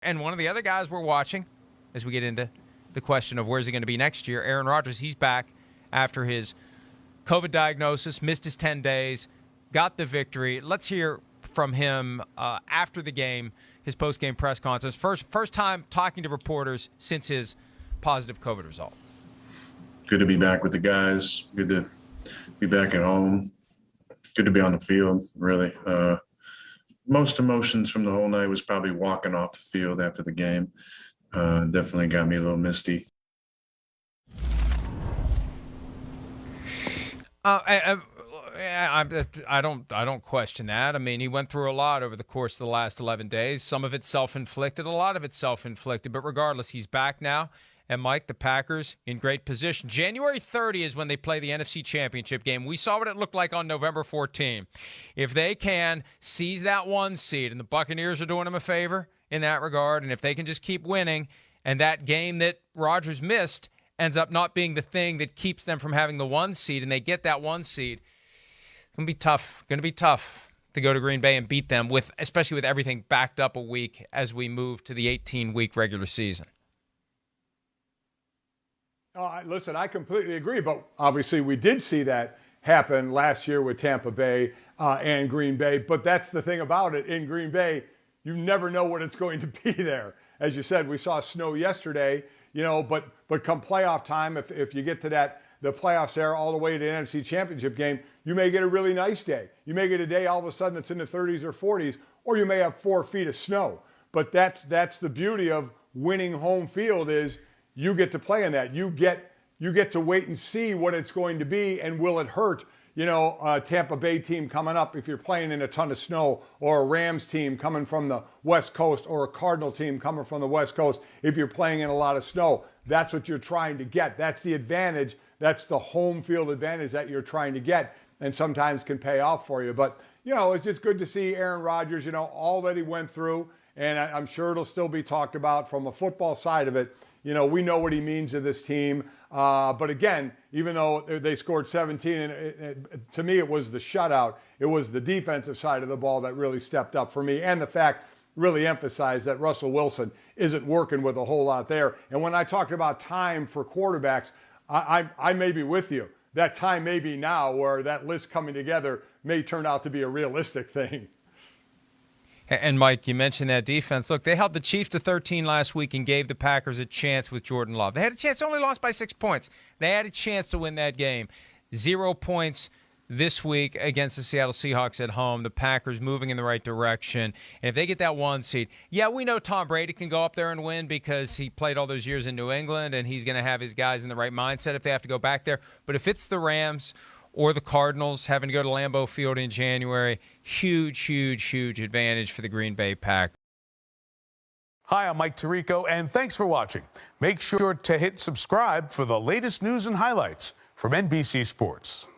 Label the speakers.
Speaker 1: And one of the other guys we're watching as we get into the question of where's he going to be next year, Aaron Rodgers, he's back after his COVID diagnosis, missed his 10 days, got the victory. Let's hear from him after the game, his post-game press conference. First time talking to reporters since his positive COVID result.
Speaker 2: Good to be back with the guys. Good to be back at home. Good to be on the field, really. Most emotions from the whole night was probably walking off the field after the game. Definitely got me a little misty.
Speaker 1: I don't question that. I mean, he went through a lot over the course of the last 11 days. Some of it's self-inflicted, a lot of it's self-inflicted. But regardless, he's back now. And, Mike, the Packers in great position. January 30 is when they play the NFC Championship game. We saw what it looked like on November 14. If they can seize that 1 seed, and the Buccaneers are doing them a favor in that regard, and if they can just keep winning, and that game that Rodgers missed ends up not being the thing that keeps them from having the 1 seed, and they get that 1 seed, it's going to be tough. Going to be tough to go to Green Bay and beat them, especially with everything backed up a week as we move to the 18-week regular season.
Speaker 3: Listen, I completely agree, but obviously we did see that happen last year with Tampa Bay and Green Bay. But that's the thing about it. In Green Bay, you never know what it's going to be there. As you said, we saw snow yesterday, but come playoff time, if you get to the playoffs there all the way to the NFC Championship game, you may get a really nice day. You may get a day all of a sudden it's in the 30s or 40s, or you may have 4 feet of snow. But that's the beauty of winning home field is you get to play in that. You get to wait and see what it's going to be, and will it hurt? A Tampa Bay team coming up if you're playing in a ton of snow, or a Rams team coming from the West Coast, or a Cardinal team coming from the West Coast if you're playing in a lot of snow. That's what you're trying to get. That's the advantage. That's the home field advantage that you're trying to get, and sometimes can pay off for you. But, it's just good to see Aaron Rodgers, all that he went through, and I'm sure it'll still be talked about from a football side of it. We know what he means to this team. But again, even though they scored 17, and to me it was the shutout, it was the defensive side of the ball that really stepped up for me. And the fact really emphasized that Russell Wilson isn't working with a whole lot there. And when I talked about time for quarterbacks, I may be with you. That time may be now, where that list coming together may turn out to be a realistic thing.
Speaker 1: And, Mike, you mentioned that defense. Look, they held the Chiefs to 13 last week and gave the Packers a chance with Jordan Love. They had a chance, only lost by 6 points. They had a chance to win that game. 0 points this week against the Seattle Seahawks at home. The Packers moving in the right direction. And if they get that 1 seed, yeah, we know Tom Brady can go up there and win because he played all those years in New England, and he's going to have his guys in the right mindset if they have to go back there. But if it's the Rams or the Cardinals having to go to Lambeau Field in January, huge advantage for the Green Bay Packers.
Speaker 4: Hi, I'm Mike Tirico, and thanks for watching. Make sure to hit subscribe for the latest news and highlights from NBC Sports.